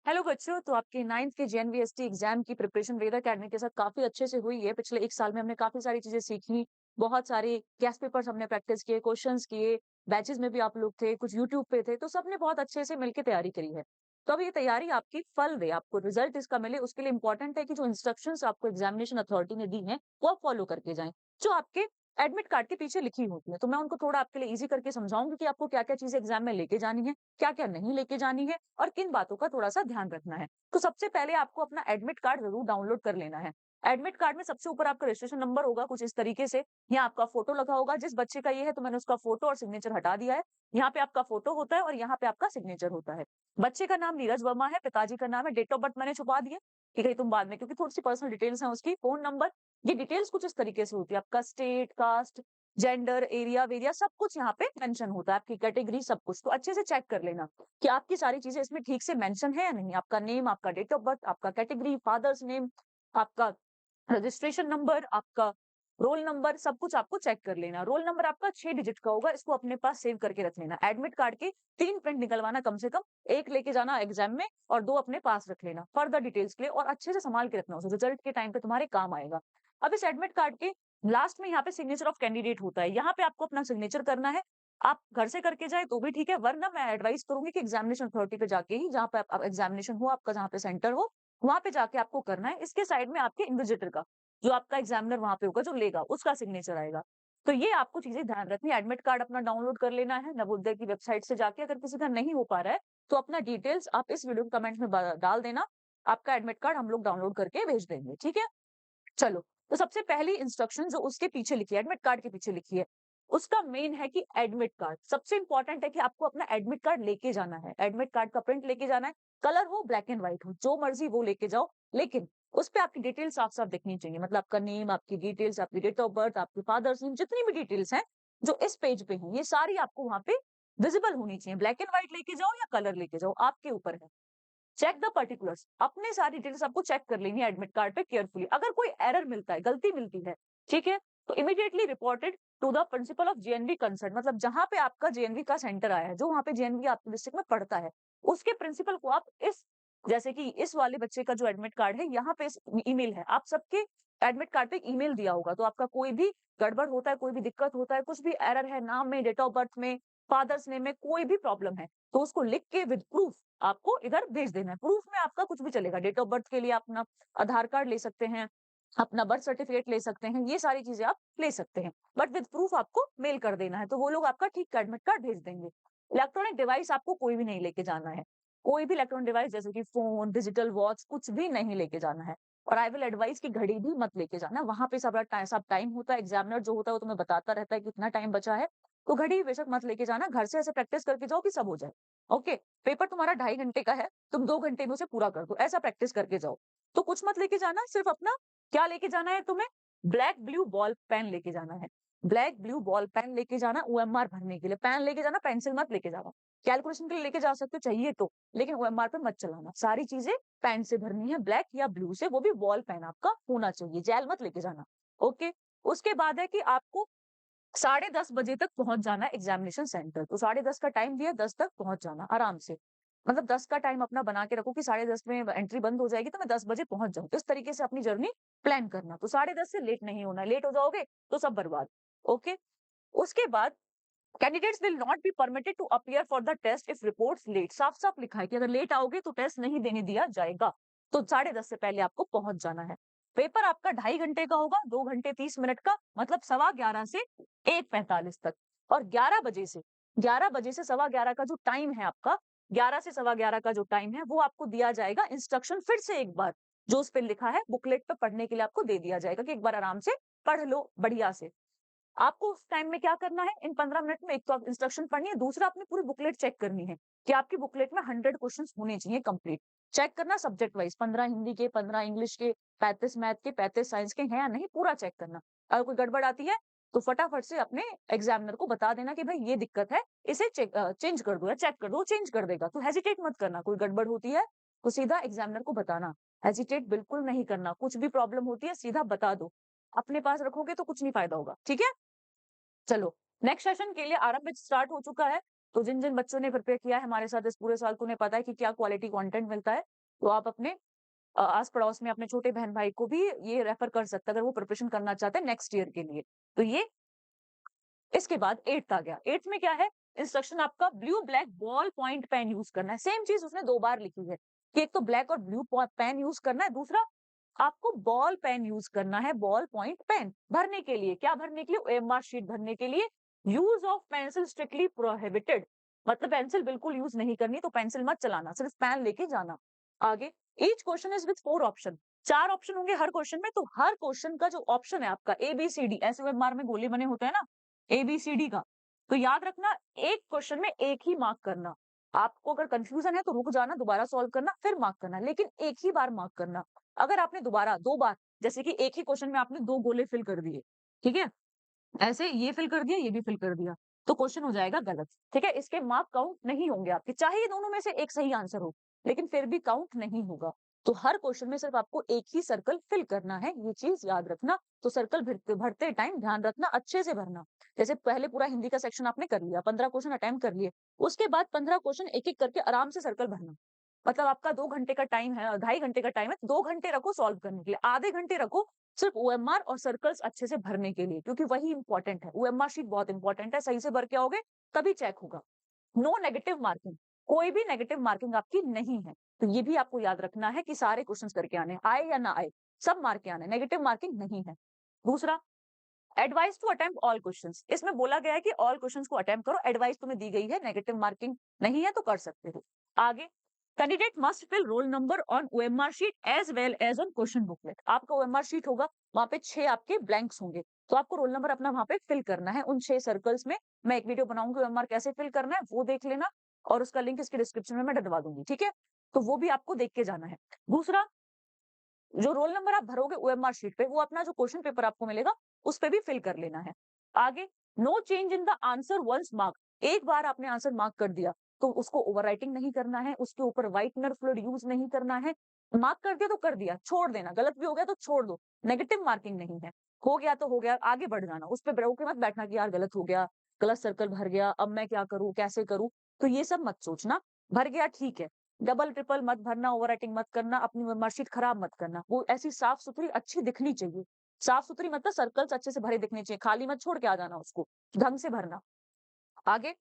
Hello बच्चों, तो आपके 9th के जेएनवीएसटी एग्जाम की प्रिपरेशन वेदा अकेडमी के साथ काफी अच्छे से हुई है। पिछले 1 साल में हमने काफी सारी चीजें सीखी, बहुत सारे गेस्ट पेपर्स हमने प्रैक्टिस किए, क्वेश्चंस किए, बैचेस में भी आप लोग थे, कुछ यूट्यूब पे थे, तो सबने बहुत अच्छे से मिलकर तैयारी करी है। तो अब ये तैयारी आपकी फल दे, आपको रिजल्ट इसका मिले, उसके लिए इंपॉर्टेंट है कि जो इंस्ट्रक्शंस आपको एग्जामिनेशन अथॉरिटी ने दी हैं वो आप फॉलो करके जाएं, जो आपके एडमिट कार्ड के पीछे लिखी होती है। तो मैं उनको थोड़ा आपके लिए इजी करके समझाऊंगी कि आपको क्या क्या चीजें एग्जाम में लेके जानी है, क्या क्या नहीं लेके जानी है और किन बातों का थोड़ा सा ध्यान रखना है। तो सबसे पहले आपको अपना एडमिट कार्ड जरूर डाउनलोड कर लेना है। एडमिट कार्ड में सबसे ऊपर आपका रजिस्ट्रेशन नंबर होगा कुछ इस तरीके से। यहाँ आपका फोटो लगा होगा, जिस बच्चे का ये है तो मैंने उसका फोटो और सिग्नेचर हटा दिया है। यहाँ पे आपका फोटो होता है और यहाँ पे आपका सिग्नेचर होता है। बच्चे का नाम नीरज वर्मा है, पिताजी का नाम है, डेट ऑफ बर्थ मैंने छुपा दिया कि कहीं तुम बाद में, क्योंकि थोड़ी सी पर्सनल डिटेल्स है उसकी, फोन नंबर, ये डिटेल्स कुछ इस तरीके से होती है। आपका स्टेट, कास्ट, जेंडर, एरिया वेरिया सब कुछ यहाँ पे मेंशन होता है, आपकी कैटेगरी सब कुछ। तो अच्छे से चेक कर लेना कि आपकी सारी चीजें इसमें ठीक से मेंशन है या नहीं। आपका नेम, आपका डेट ऑफ बर्थ, आपका कैटेगरी, फादर्स नेम, आपका रजिस्ट्रेशन नंबर, आपका रोल नंबर, सब कुछ आपको चेक कर लेना। रोल नंबर आपका 6 डिजिट का होगा, इसको अपने पास सेव करके रख लेना। एडमिट कार्ड के 3 प्रिंट निकलवाना कम से कम, एक लेके जाना एग्जाम में और 2 अपने पास रख लेना फर्दर डिटेल्स के लिए, और अच्छे से संभाल के रखना, उसे रिजल्ट के टाइम पे तुम्हारे काम आएगा। अब इस एडमिट कार्ड के लास्ट में यहाँ पे सिग्नेचर ऑफ कैंडिडेट होता है, यहाँ पे आपको अपना सिग्नेचर करना है। आप घर से करके जाए तो भी ठीक है, वरना मैं एडवाइस करूंगी कि एग्जामिनेशन अथॉरिटी पे जाके ही, जहाँ पे आप एग्जामिनेशन हो आपका, जहाँ पे सेंटर हो, वहां पे जाके आपको करना है। इसके साइड में आपके इन्विजिलेटर का, जो आपका एग्जामिनर वहां पे होगा जो लेगा, उसका सिग्नेचर आएगा। तो ये आपको चीजें ध्यान रखनी है। एडमिट कार्ड अपना डाउनलोड कर लेना है नवोदय की वेबसाइट से जाके। अगर किसी का नहीं हो पा रहा है तो अपना डिटेल्स आप इस वीडियो कमेंट में डाल देना, आपका एडमिट कार्ड हम लोग डाउनलोड करके भेज देंगे, ठीक है। चलो, तो सबसे पहली इंस्ट्रक्शन जो उसके पीछे लिखी है, एडमिट कार्ड के पीछे लिखी है, उसका मेन है कि एडमिट कार्ड सबसे इंपॉर्टेंट है कि आपको अपना एडमिट कार्ड लेके जाना है। एडमिट कार्ड का प्रिंट लेके जाना है, कलर हो ब्लैक एंड व्हाइट हो, जो मर्जी वो लेके जाओ, लेकिन उस पे आपकी डिटेल्स साफ साफ दिखनी चाहिए। मतलब आपका नेम, आपकी डिटेल्स, आपकी डेट ऑफ बर्थ, आपके फादर्स नेम, जितनी भी डिटेल्स हैं जो इस पेज पे हैं, ये सारी आपको वहां पे विजिबल होनी चाहिए। ब्लैक एंड व्हाइट लेके जाओ या कलर लेके जाओ, आपके ऊपर है। चेक द पर्टिकुलर्स, अपने सारी डिटेल्स आपको चेक कर लेनी है एडमिट कार्ड पे केयरफुली। अगर कोई एरर मिलता है, गलती मिलती है, ठीक है, तो immediately reported to the principal of JNV concern, मतलब जहां पे आपका जेएनवी का सेंटर आया है, जो वहां पे जेएनवी आपके डिस्ट्रिक्ट में पड़ता है, उसके प्रिंसिपल को आप इस, जैसे कि इस वाले बच्चे का जो एडमिट कार्ड है, यहाँ पे ईमेल है, आप सबके एडमिट कार्ड पे ईमेल दिया होगा। तो आपका कोई भी गड़बड़ होता है, कोई भी दिक्कत होता है, कुछ भी एरर है नाम में, डेट ऑफ बर्थ में, फादर्स नेम में, कोई भी प्रॉब्लम है, तो उसको लिख के विद प्रूफ आपको इधर भेज देना है। प्रूफ में आपका कुछ भी चलेगा, डेट ऑफ बर्थ के लिए अपना आधार कार्ड ले सकते हैं, अपना बर्थ सर्टिफिकेट ले सकते हैं, ये सारी चीजें आप ले सकते हैं, बट विद प्रूफ आपको मेल कर देना है, तो वो लोग आपका ठीक एडमिट कार्ड भेज देंगे। इलेक्ट्रॉनिक डिवाइस आपको कोई भी नहीं लेके जाना है, कोई भी इलेक्ट्रॉनिक डिवाइस जैसे कि फोन, डिजिटल वॉच, कुछ भी नहीं लेके जाना है। और आई विल एडवाइस की घड़ी भी मत लेके जाना, वहां पे सब टाइम होता है, एग्जामिनर जो होता है वो तुम्हें बताता रहता है कितना टाइम बचा है, तो घड़ी बेशक मत लेके जाना, घर से ऐसे प्रैक्टिस करके जाओ कि सब हो जाए। ओके, पेपर तुम्हारा 2.5 घंटे का है, तुम 2 घंटे में उसे पूरा कर दो, ऐसा प्रैक्टिस करके जाओ। तो कुछ मत लेके जाना, सिर्फ अपना क्या लेके जाना है तुम्हें, ब्लैक ब्लू बॉल पेन लेके जाना है। ब्लैक ब्लू बॉल पेन लेके जाना ओएमआर भरने के लिए, पेन लेके जाना, पेंसिल मत लेके जाना। कैलकुलेशन के लिए लेके जा सकते हो चाहिए तो, लेकिन ओएमआर पे मत चलाना, सारी चीजें पेन से भरनी है, ब्लैक या ब्लू से, वो भी बॉल पेन आपका होना चाहिए, जेल मत लेके जाना। ओके, उसके बाद है कि आपको 10:30 बजे तक पहुंच जाना एग्जामिनेशन सेंटर। तो 10:30 का टाइम दिया, 10 तक पहुंच जाना आराम से। मतलब 10 का टाइम अपना बना के रखो कि 10:30 में एंट्री बंद हो जाएगी तो मैं 10 बजे पहुंच जाऊं, इस तरीके से अपनी जर्नी प्लान करना। तो 10:30 से लेट नहीं होना, लेट हो जाओगे तो सब बर्बाद। ओके, उसके बाद candidates will not be permitted to appear for the test if reports late, साफ साफ लिखा है कि अगर लेट आओगे तो टेस्ट नहीं देने दिया जाएगा। तो 10:30 से पहले आपको पहुंच जाना है। पेपर आपका 2.5 घंटे का होगा, 2 घंटे 30 मिनट का, मतलब 11:15 से 1:45 तक। और 11 बजे से 11:15 का जो टाइम है आपका, 11 से 11:15 का जो टाइम है, वो आपको दिया जाएगा इंस्ट्रक्शन फिर से एक बार, जो उस पर लिखा है बुकलेट पे पढ़ने के लिए आपको दे दिया जाएगा कि एक बार आराम से पढ़ लो बढ़िया से। आपको उस टाइम में क्या करना है, इन 15 मिनट में एक तो आप इंस्ट्रक्शन पढ़नी है, दूसरा अपनी पूरी बुकलेट चेक करनी है कि आपकी बुकलेट में 100 क्वेश्चन होने चाहिए कंप्लीट। चेक करना सब्जेक्ट वाइज, 15 हिंदी के, 15 इंग्लिश के, 35 मैथ के, 35 साइंस के हैं या नहीं, पूरा चेक करना। अगर कोई गड़बड़ आती है तो फटाफट से अपने एग्जामिनर को बता देना कि भाई ये दिक्कत है, इसे चेंज कर दो या चेक कर दो, चेंज कर देगा। तो हेजिटेट मत करना, कोई गड़बड़ होती है तो सीधा एग्जामिनर को बताना, हेजिटेट बिल्कुल नहीं करना, कुछ भी प्रॉब्लम होती है सीधा बता दो, अपने पास रखोगे तो कुछ नहीं फायदा होगा, ठीक है। चलो, नेक्स्ट सेशन के लिए आरंभ स्टार्ट हो चुका है। तो जिन जिन बच्चों ने प्रिपेयर किया है हमारे साथ इस पूरे साल को, उन्हें पता है कि क्या क्वालिटी कंटेंट मिलता है। तो आप अपने आस-पड़ोस में अपने छोटे बहन-भाई को भी ये रेफर कर सकते हैं अगर वो प्रिपरेशन करना चाहते हैं नेक्स्ट ईयर के लिए। तो ये इसके बाद 8th आ गया। 8th में क्या है? इंस्ट्रक्शन आपका blue black ball point pen use करना है। सेम चीज़ उसने 2 बार लिखी है कि एक तो ब्लैक और ब्लू पेन यूज़ करना है, दूसरा आपको बॉल पेन यूज़ करना है, बॉल पॉइंट पेन भरने के लिए। क्या भरने के लिए? ओएमआर शीट भरने के लिए। Use of pencil strictly prohibited, मतलब पेंसिल बिल्कुल यूज़ नहीं करनी, तो पेंसिल मत चलाना, सिर्फ पेन लेके जाना। आगे, each question is with 4 option. 4 option होंगे हर क्वेश्चन में, तो हर क्वेश्चन का जो ऑप्शन है आपका एबीसीडी, ऐसे ओएमआर में गोले बने होते हैं ना, एबीसीडी का, तो याद रखना एक क्वेश्चन में एक ही मार्क करना। आपको अगर कंफ्यूजन है तो रुक जाना, दोबारा सॉल्व करना, फिर मार्क करना, लेकिन एक ही बार मार्क करना। अगर आपने दोबारा 2 बार, जैसे कि एक ही क्वेश्चन में आपने 2 गोले फिल कर दिए, ठीक है? ऐसे ये फिल कर दिया, ये भी फिल कर दिया, तो क्वेश्चन हो जाएगा गलत, ठीक है? इसके मार्क काउंट नहीं होंगे आपके, चाहे ये दोनों में से एक सही आंसर हो, लेकिन फिर भी काउंट नहीं होगा। तो हर क्वेश्चन में सिर्फ आपको एक ही सर्कल फिल करना है, ये चीज़ याद रखना। तो सर्कल भरते भरते टाइम ध्यान रखना, अच्छे से भरना। जैसे पहले पूरा हिंदी का सेक्शन आपने कर लिया, 15 क्वेश्चन अटेम्प्ट कर लिए, उसके बाद 15 क्वेश्चन एक-एक करके आराम से सर्कल भरना। मतलब आपका 2 घंटे का टाइम है, 2.5 घंटे का टाइम है, 2 घंटे रखो सॉल्व करने के लिए, आधे घंटे रखो सिर्फ ओएमआर और सर्कल्स अच्छे से भरने के लिए, क्योंकि वही इंपॉर्टेंट है। ओएमआर शीट बहुत इंपॉर्टेंट है, सही से भर के आओगे तभी चेक होगा। नो नेगेटिव मार्किंग, कोई भी नेगेटिव मार्किंग आपकी नहीं है। तो ये भी आपको याद रखना है कि सारे क्वेश्चंस करके आने हैं, आए या ना आए, सब मार्क के आने हैं, नेगेटिव मार्किंग नहीं है। दूसरा, advice to attempt all questions, इसमें बोला गया है कि ऑल क्वेश्चंस को अटेम्प्ट करो, एडवाइस तुम्हें दी गई है, नेगेटिव मार्किंग नहीं है तो कर सकते हो। आगे, candidate must fill roll number on OMR sheet as well as on question booklet. आपका ओएमआर शीट होगा, वहां पे 6 आपके ब्लैंक्स होंगे, तो आपको रोल नंबर अपना वहां पे फिल करना है उन 6 सर्कल्स में। मैं एक वीडियो बनाऊंगी ओएमआर कैसे फिल करना है, वो देख लेना, और उसका लिंक इसके डिस्क्रिप्शन में मैं डलवा दूंगी, ठीक है? तो वो भी आपको देख के जाना है। दूसरा, जो रोल नंबर आप भरोगे ओएमआर शीट पे, वो अपना जो क्वेश्चन पेपर आपको मिलेगा उस पे भी फिल कर लेना है। आगे, no change in the answer once mark, एक बार आपने आंसर मार्क कर दिया तो उसको ओवरराइटिंग नहीं करना है, उसके ऊपर व्हाइटनर फ्लूइड यूज नहीं करना है। मार्क कर दिया तो कर दिया, छोड़ देना, गलत भी हो गया तो छोड़ दो, नेगेटिव मार्किंग नहीं है। हो गया तो हो गया, आगे बढ़ जाना, उस पे रोके मत बैठना कि यार गलत हो गया, गलत सर्कल भर गया, अब मैं क्या करूं, कैसे करूं, तो ये सब मत सोचना। भर गया ठीक है, डबल ट्रिपल मत भरना, ओवर राइटिंग मत करना, अपनी मार्कशीट खराब मत करना, वो ऐसी साफ सुथरी अच्छी दिखनी चाहिए। साफ सुथरी मतलब सर्कल्स अच्छे से भरे दिखने चाहिए, खाली मत छोड़ के आ जाना उसको, ढंग से भरना। आगे,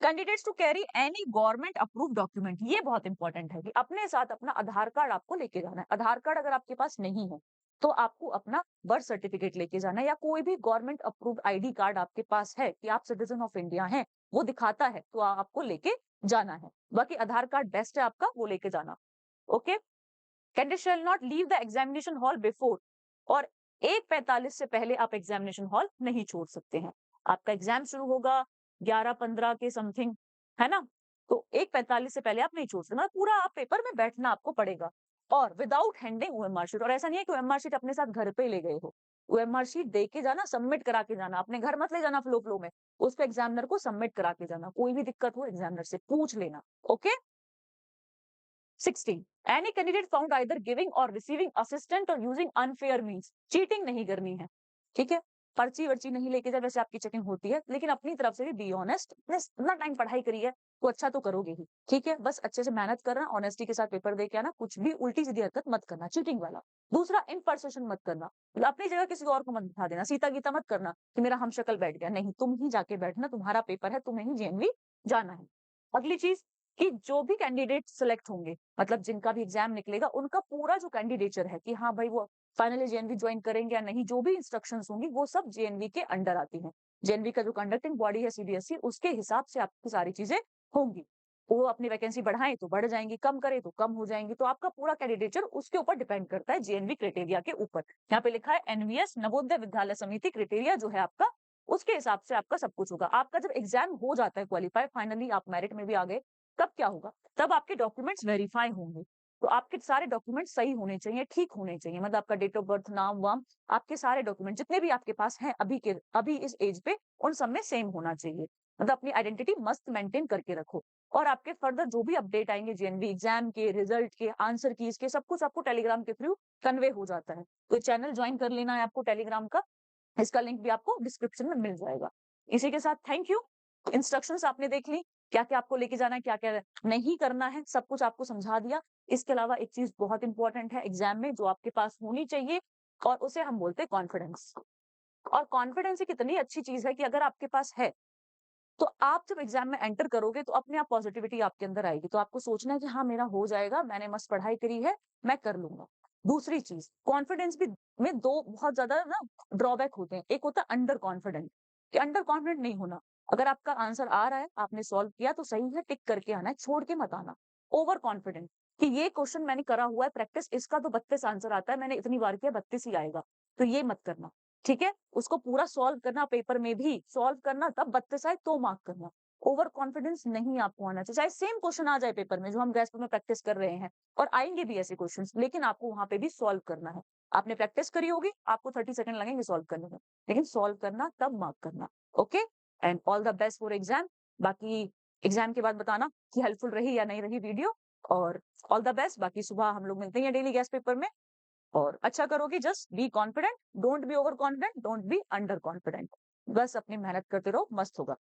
candidates to carry any government approve document, ये बहुत इंपॉर्टेंट है कि अपने साथ अपना आधार कार्ड आपको लेके जाना है। आधार कार्ड अगर आपके पास नहीं है तो आपको अपना बर्थ सर्टिफिकेट लेके जाना है, या कोई भी गवर्नमेंट अप्रूव्ड आईडी कार्ड आपके पास है कि आप सिटीजन ऑफ इंडिया हैं, वो दिखाता है तो आपको लेके जाना है। बाकी आधार कार्ड बेस्ट है आपका, वो लेके जाना। Okay, candidate shall not leave the examination hall before, और 1:45 से पहले आप एग्जामिनेशन हॉल नहीं छोड़ सकते हैं। आपका एग्जाम शुरू होगा 11:15 के समथिंग, है ना? तो 1:45 से पहले आप नहीं छोड़ सकते, मतलब पूरा आप पेपर में बैठना आपको पड़ेगा, और विदाउट हैंडिंग ओएमआर शीट। और ऐसा नहीं है कि ओएमआर शीट अपने साथ घर पे ले गए हो, ओएमआर शीट दे के जाना, सबमिट करा के जाना, अपने घर मत ले जाना फ्लो फ्लो में, उस पे एग्जामिनर को सबमिट करा के जाना। कोई भी दिक्कत हो एग्जामिनर से पूछ लेना। Okay, 16, any candidate found either giving or receiving assistant or using unfair means, cheating नहीं करनी है, ठीक है? पर्ची वर्ची नहीं लेके जाए, वैसे आपकी चेकिंग होती है, लेकिन अपनी तरफ से भी बी ऑनेस्ट, इतना टाइम पढ़ाई करी है तो अच्छा तो करोगे ही, ठीक है? बस अच्छे से मेहनत करना, ऑनेस्टी के साथ पेपर दे के आना, कुछ भी उल्टी सीधी हरकत मत करना चीटिंग वाला। दूसरा, इम्पर्सेशन मत करना, मतलब अपनी जगह किसी और को मत बिठा देना, सीता गीता मत करना कि मेरा हमशक्ल बैठ गया, नहीं, तुम ही जाके बैठना, तुम्हारा पेपर है, तुम्हें ही जेएनवी जाना है। अगली चीज, कि जो भी कैंडिडेट सिलेक्ट होंगे, मतलब जिनका भी एग्जाम निकलेगा, उनका पूरा जो कैंडिडेचर है कि हाँ भाई वो फाइनली जेएनवी ज्वाइन करेंगे या नहीं, जो भी इंस्ट्रक्शंस होंगी वो सब जेएनवी के अंडर आती हैं। जेएनवी का जो कंडक्टिंग बॉडी है सीबीएसई, उसके हिसाब से आपकी सारी चीजें होंगी। वो अपनी वैकेंसी बढ़ाएं तो बढ़ जाएंगी, कम करे तो कम हो जाएंगी, तो आपका पूरा कैंडिडेचर उसके ऊपर डिपेंड करता है, जेएनवी क्राइटेरिया के ऊपर। यहाँ पे लिखा है एनवीएस नवोदय विद्यालय समिति क्राइटेरिया जो है आपका, उसके हिसाब से आपका सब कुछ होगा। आपका जब एग्जाम हो जाता है क्वालिफाई, फाइनली आप मेरिट में भी आ गए, तब क्या होगा? तब आपके डॉक्यूमेंट्स वेरीफाई होंगे। तो आपके सारे डॉक्यूमेंट सही होने चाहिए, ठीक होने चाहिए, मतलब आपका डेट ऑफ बर्थ, नाम वाम, आपके सारे डॉक्यूमेंट जितने भी आपके पास हैं अभी इस एज पे, उन सब में सेम होना चाहिए। मतलब अपनी आइडेंटिटी मस्त मेंटेन करके रखो। और आपके फर्दर जो भी अपडेट आएंगे जेएनवी एग्जाम के, रिजल्ट के, आंसर कीज के, सब कुछ आपको टेलीग्राम के थ्रू कन्वे हो जाता है। तो चैनल ज्वाइन कर लेना है आपको टेलीग्राम का, इसका लिंक भी आपको डिस्क्रिप्शन में मिल जाएगा। इसी के साथ थैंक यू। इंस्ट्रक्शंस आपने देख ली, क्या-क्या आपको लेके जाना है, क्या-क्या नहीं करना है, सब कुछ आपको समझा दिया। इसके अलावा एक चीज़ बहुत इंपॉर्टेंट है एग्ज़ाम में जो आपके पास होनी चाहिए और उसे हम बोलते हैं कॉन्फिडेंस। और कॉन्फिडेंस एक इतनी अच्छी चीज़ है कि अगर आपके पास है, तो आप जब एग्ज़ाम में एंटर करोगे तो अपने आप पॉज़िटिविटी आपके अंदर आएगी। तो आपको सोचना है कि हाँ, मेरा हो जाएगा, मैंने मस्त पढ़ाई करी है, मैं कर लूँगा। दूसरी चीज़, कॉन्फिडेंस भी में 2 बहुत ज़्यादा ना ड्रॉबैक होते हैं। एक होता है अंडर कॉन्फिडेंट, कि अंडर कॉन्फिडेंट नहीं होना। अगर आपका आंसर आ रहा है, आपने सॉल्व किया तो सही है, टिक करके आना है, छोड़ के मत आना। ओवर कॉन्फिडेंट, कि ये क्वेश्चन मैंने करा हुआ है प्रैक्टिस, इसका तो 32 आंसर आता है, मैंने इतनी बार किया 32 ही आएगा, तो ये मत करना। ठीक है? उसको पूरा सॉल्व करना पेपर में भी, सॉल्व करना तब 32 आए तो मार्क करना। ओवर कॉन्फिडेंस नहीं आपको आना चाहिए। चाहे सेम क्वेश्चन आ जाए पेपर में जो हम गैस में प्रैक्टिस कर रहे हैं और आएँगे भी ऐसे क्वेश्चंस, लेकिन आपको वहाँ पे भी सॉल्व करना है। आपने प्रैक्टिस करी होगी, आपको 30 सेकंड लगेंगे सॉल्व करने में, लेकिन सॉल्व करना तब मार्क करना। Okay? And all the best for exam. बाकी एग्ज़ाम के बाद बताना कि हेल्पफुल रही या नहीं रही वीडियो और ऑल द बेस्ट। बाकी सुबह हम लोग मिलते हैं डेली गैस पेपर में और अच्छा करोगे। Just be confident, don't be over confident, don't be under confident. बस अपनी मेहनत करते रहो, मस्त होगा।